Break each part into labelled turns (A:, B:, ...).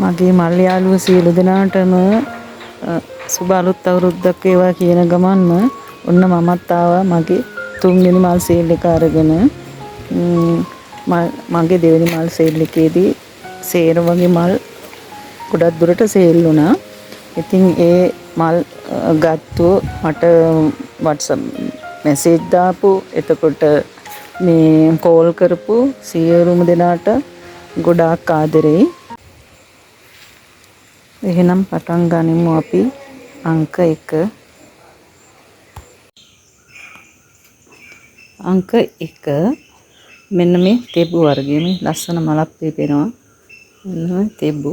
A: මගේ මල් යාළුවෝ සියලු දෙනාටම සුබ අලුත් අවුරුද්දක් වේවා කියන ගමන්ම ඔන්න මමත් ආවා මගේ තුන්වෙනි මල් සේල් එක අරගෙන. මගේ දෙවෙනි මල් සේල් එකේදී සේරම වගේ මල් ගොඩක් දුරට සේල් වුණා. ඉතින් ඒ මල් ගත්තෝ මට WhatsApp මැසේජ් දාපු එතකොට මේ කෝල් කරපු සියලුම දෙනාට ගොඩාක් ආදරෙයි. එහෙනම් පටන් ගනිමු අපි අංක 1. අංක 1 මෙන්න මේ තෙබු වර්ගයේ මේ ලස්සන මලක් පේනවා. මෙන්න තෙබු.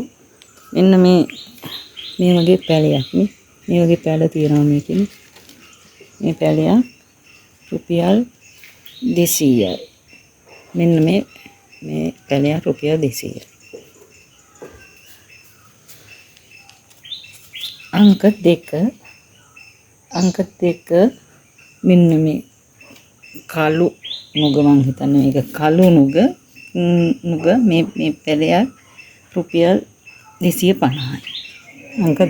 A: මෙන්න මේ වගේ පැලයක් නේ. මේ වගේ පැල තියෙනවා මේකේ. මේ පැලය රුපියල් 200යි. මෙන්න මේ පැලය රුපියල් 200යි. අංක 2 මෙන්න මේ කළු නුග මං හිතන්නේ මේක කළු නුග මේ පැලය රුපියල් 250යි. අංක 2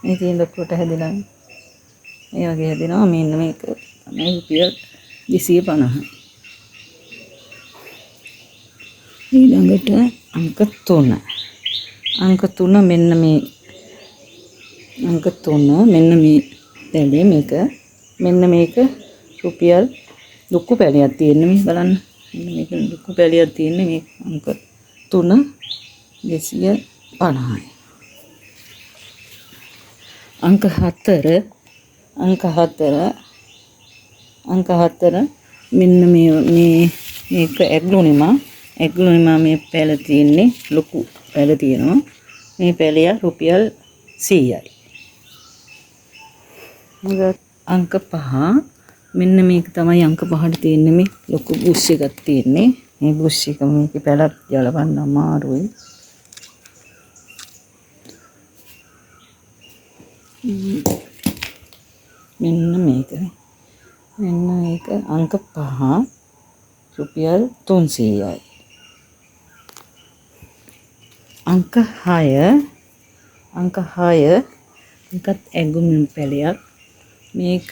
A: මේ තියෙන ලොකුට හැදෙනවා. මේ වගේ හැදෙනවා. මෙන්න මේක තමයි රුපියල් 250යි. ඊළඟට අංක 3 මෙන්න මේ අංක 3 මෙන්න මේ පැලේ මෙන්න මේක රුපියල් ලොකු පැලයක් තියෙන මේ බලන්න. මෙන්න මේක ලොකු පැලයක් තියෙන මේ අංක 3 250යි. අංක 4 මෙන්න මේක ඇග්ලුනිමා මේ පැල තියෙන්නේ ලොකු පැල තියෙනවා. මේ පැලය රුපියල් 100යි. අංක 5 මෙන්න මේක තමයි අංක 5ට තියෙන්නේ මේ ලොකු බුෂ් එකක් තියෙන්නේ. මේ බුෂ් එක මේකේ පැලක් ජලවන්න අමාරුයි. මෙන්න මේක අංක 5 රුපියල් 300යි. අංක 6 එකත් ඇඟුම් පැලයක්. මේක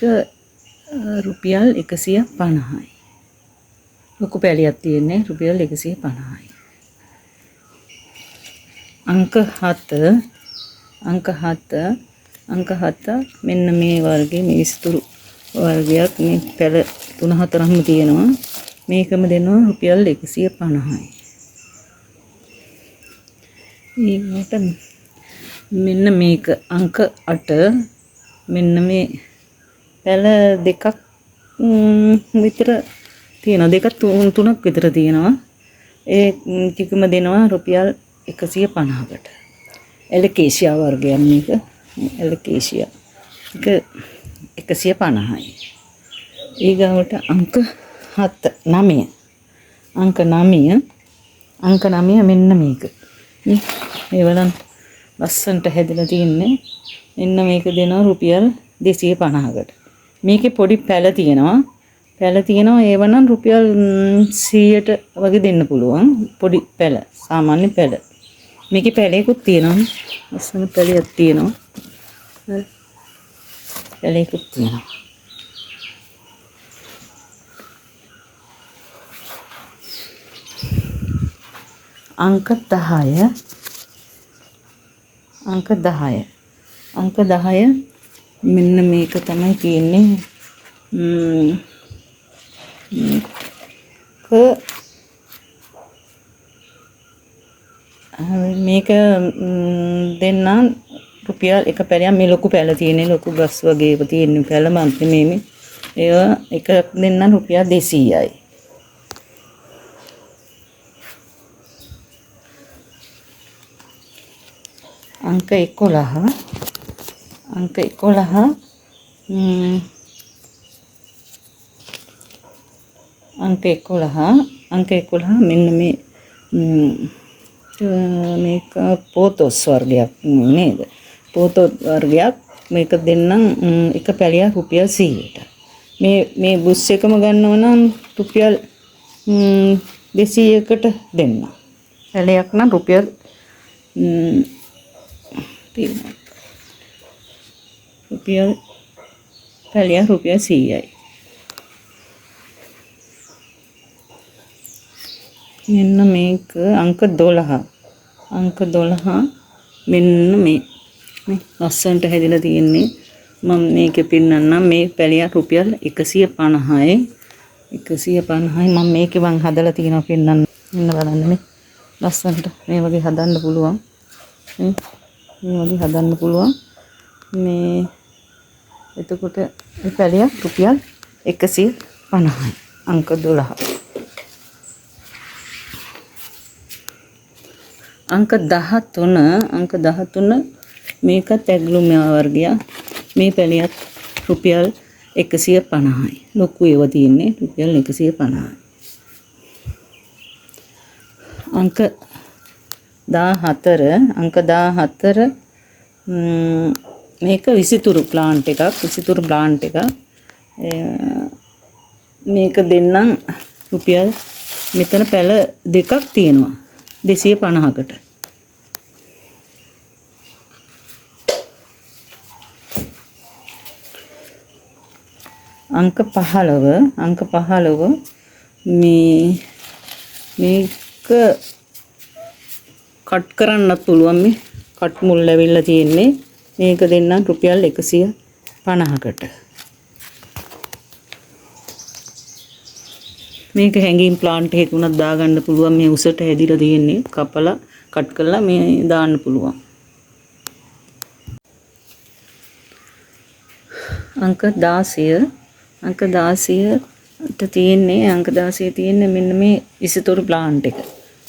A: රුපියල් 150යි. ලොකු පැලයක් තියෙන්නේ රුපියල් 150යි. අංක 7 මෙන්න මේ වර්ගයේ මේ විස්තර වර්ගයක් මේ පැල 3-4ක්ම තියෙනවා. මේකම දෙනවා රුපියල් 150යි. ඊට මෙන්න මේක අංක 8 මෙන්න මේ පැල දෙකක් විතර තියෙනවා. 2-3ක් විතර තියෙනවා. ඒ ටිකම දෙනවා රුපියල් 150කට. එලකේෂියා වර්ගයක් මේක. එලකේෂියා එක 150යි. ඊගාවට අංක 9 මෙන්න මේක. මේ බලන්න ලස්සන්ට හැදලා තියන්නේ. මෙන්න මේක දෙනවා රුපියල් 250කට. මේකේ පොඩි පැල තියෙනවා. ඒවනම් රුපියල් 100ට වගේ දෙන්න පුළුවන්. පොඩි පැල, සාමාන්‍ය පැල. මේකේ පැලයකුත් තියෙනවා. ලස්සන පැලයක් තියෙනවා. අංක 10 මෙන්න මේක තමයි තියෙන්නේ. මේක දෙන්නා රුපියල් එක පැලයක්. මේ ලොකු පැල තියෙන්නේ ලොකු ගස් වගේ ඒවා තියෙන පැල මන්ති මේ ඒවා එක දෙන්නා රුපියල් 200යි. අංක 11 මෙන්න මේක පෝතොස් වර්ගයක් නේද? පෝතොස් වර්ගයක් මේක දෙන්නම් එක පැලයක් රුපියල් 100ට. මේ බුස් එකම ගන්නව නම් රුපියල් 200කට දෙන්න. පැලයක් නම් රුපියල් තියෙනවා. රුපියල් පැලියක් රුපියල් 100යි. මෙන්න මේක අංක 12. අංක 12 මෙන්න මේ ලස්සනට හැදිලා තියෙන්නේ. මම මේකේ පින්නන්නම්. මේ පැලියක් රුපියල් 150යි. 150යි. මම මේකේ හදලා තියෙනවා පින්නන්න. මෙන්න බලන්න මේ ලස්සනට මේ වගේ හදන්න පුළුවන්. මේ වගේ හදන්න පුළුවන්. මේ එතකොට මේ පැලියක් රුපියල් 150යි. අංක 12. අංක 13 මේකත් ඇග්ලුම් වර්ගයක්. මේ පැලියක් රුපියල් 150යි. ලොකු ඒවා තියෙන්නේ රුපියල් 150යි. අංක 14 මේක විසිතුරු ප්ලාන්ට් එකක්. මේක දෙන්නම් රුපියල් මෙතන පැල දෙකක් තියෙනවා 250කට. අංක 15 මේක කට් කරන්නත් පුළුවන්. මේ කට් මුල් ඇවිල්ලා තියෙන්නේ. මේක දෙන්නම් රුපියල් 150කට. මේක හැංගින් ප්ලාන්ට් එකක උනත් දාගන්න පුළුවන්. මේ උසට හැදිලා තියෙන්නේ. කපලා කට් කරලා මේ දාන්න පුළුවන්. අංක 16 තියෙන්නේ මෙන්න මේ විසිතුරු ප්ලාන්ට් එක.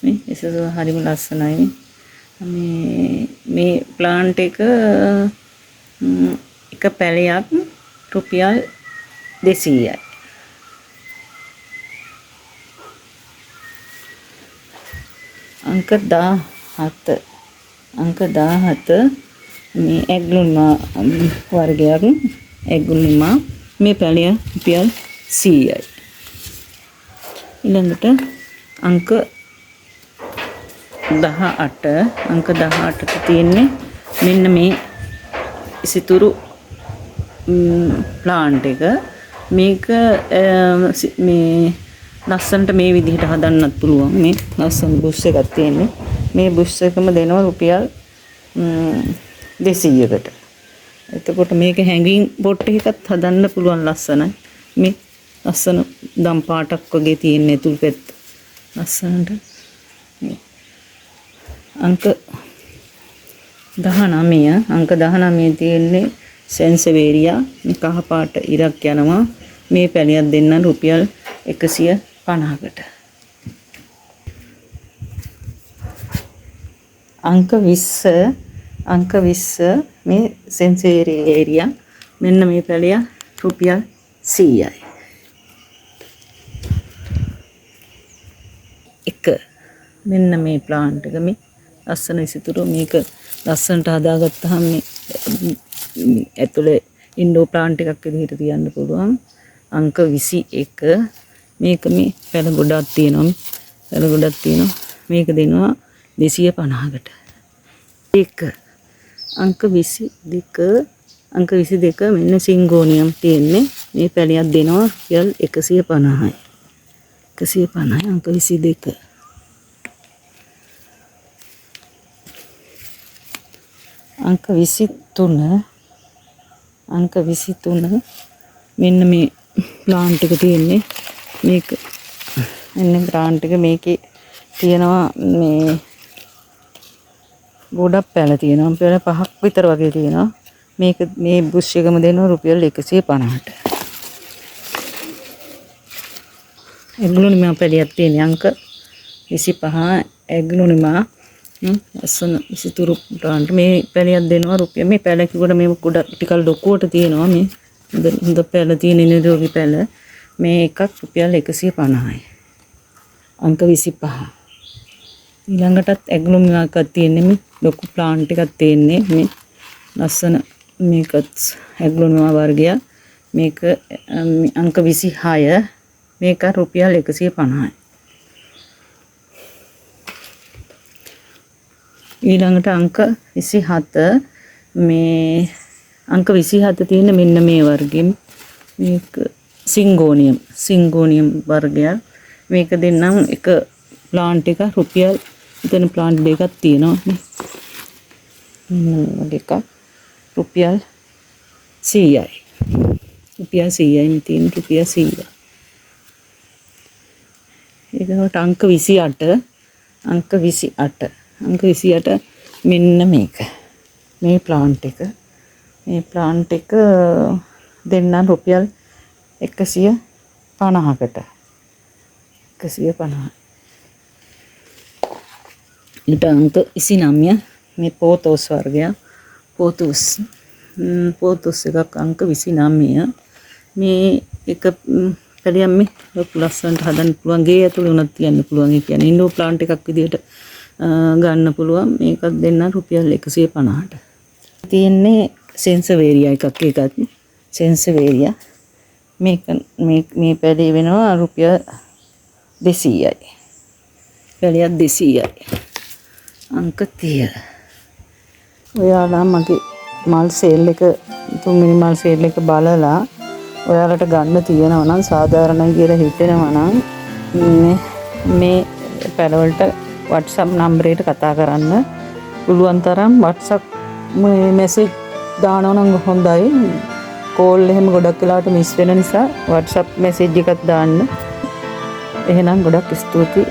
A: මේ විසිතුරු හරිම ලස්සනයි. මේ ප්ලාන්ට් එක එක පැලයක් රුපියල් 200යි. අංක 17 මේ ඇග්ලුන්මා වර්ගයක්. ඇග්ලුන්මා මේ පැලිය රුපියල් 100යි. ඊළඟට අංක 18 තියෙන්නේ මෙන්න මේ සිතුරු ප්ලාන්ට් එක. මේක මේ ලස්සනට මේ විදිහට හදන්නත් පුළුවන්. මේ ලස්සන බුෂ් එකක් තියෙන්නේ. මේ බුෂ් එකම දෙනවා රුපියල් 200කට. එතකොට මේක හැංගින් පොට් එකකත් හදන්න පුළුවන් ලස්සනයි. මේ ලස්සන දම් පාටක් වගේ තියෙන ඇතුල් පැත්ත ලස්සනට. අංක 19 තියෙන්නේ සෙන්සවේරියා. මේ කහ පාට ඉරක් යනවා. මේ පැලියක් දෙන්න රුපියල් 150කට. අංක 20 මේ සෙන්සවේරියා. මෙන්න මේ පැලිය රුපියල් 100යි. මෙන්න මේ ප්ලාන්ට් එක මේ ලස්සන විසිතුරු. මේක ලස්සනට හදාගත්තාම මේ ඇතුලේ ඉන්ඩෝ ප්ලාන්ට් එකක් විදිහට තියන්න පුළුවන්. අංක 21 මේක මේ පැල ගොඩක් තියෙනවා. මේක දෙනවා 250කට. අංක 22 මෙන්න සිංගෝනියම් තියෙන්නේ. මේ පැලියක් දෙනවා රුපියල් 150යි. අංක 22. අංක 23 මෙන්න මේ ප්ලාන්ට් එක තියෙන්නේ. මේක මෙන්න ප්ලාන්ට් එක. මේකේ තියෙනවා මේ ගොඩක් පැල තියෙනවා. පැල 5ක් විතර වගේ තියෙනවා. මේක මේ බුෂ් එකම දෙනවා රුපියල් 150ට. ඇග්ලුනිමා පැලියක් තියෙන අංක 25 ඇග්ලුනිමා ලස්සන විසිතුරු ප්ලාන්ට්. මේ පැලියක් දෙනවා රුපියල්. මේ පැල කිව්වට මේ ගොඩක් ටිකක් ලොකුවට තියෙනවා. මේ හොඳ පැල තියෙන නිරෝගී පැල. මේ එකක් රුපියල් 150යි. අංක 25. ඊළඟටත් ඇග්ලුමිමා එකක් තියෙන්නේ. මේ ලොකු ප්ලාන්ට් එකක් තියෙන්නේ. මේ ලස්සන මේකත් ඇග්ලුමිමා වර්ගයක්. මේක අංක 26. මේක රුපියල් 150යි. ඊළඟට අංක 27 මේ අංක 27 තියෙන මෙන්න මේ වර්ගෙම මේක සිංගෝනියම් වර්ගයක්. මේක දෙන්නම් එක ප්ලාන්ට් එක රුපියල් එතන ප්ලාන්ට් දෙකක් තියෙනවා නේ. මෙන්න වගේ එකක් රුපියල් 100යි. රුපියල් 100යි මේ තියෙන රුපියල් 100. ඒකට අංක 28 අංක 28 මෙන්න මේක. මේ ප්ලාන්ට් එක දෙන්නම් රුපියල් 150කට. 150. ඊට අංක 29 මේ පෝතෝස් වර්ගය. පෝතෝස් එකක් අංක 29. මේ එක කලියම් මේ ලස්සනට හදන්න පුළුවන් ගේ ඇතුළේ උනත් තියන්න පුළුවන්. ඒ කියන්නේ ඉන්ඩෝර් ප්ලාන්ට් එකක් විදිහට ගන්න පුළුවන්. මේකත් දෙන්න රුපියල් 150ට. තියෙන්නේ සෙන්සවේරියා එකක්. ඒකත් සෙන්සවේරියා මේ පැලේ වෙනවා රුපියල් 200යි. පැලයක් 200යි. අංක 30. ඔයාලා මගේ මල් සේල් එක තුන්වෙනි මල් සේල් එක බලලා ඔයාලට ගන්න තියෙනවා නම් සාධාරණයි කියලා හිතෙනවා නම් මේ පැලවලට WhatsApp නම්බරයට කතා කරන්න. පුළුවන් තරම් WhatsApp මැසේජ් දානවා නම් හොඳයි. කෝල් එහෙම ගොඩක් වෙලාවට මිස් වෙන නිසා WhatsApp මැසේජ් එකක් දාන්න. එහෙනම් ගොඩක් ස්තුතියි.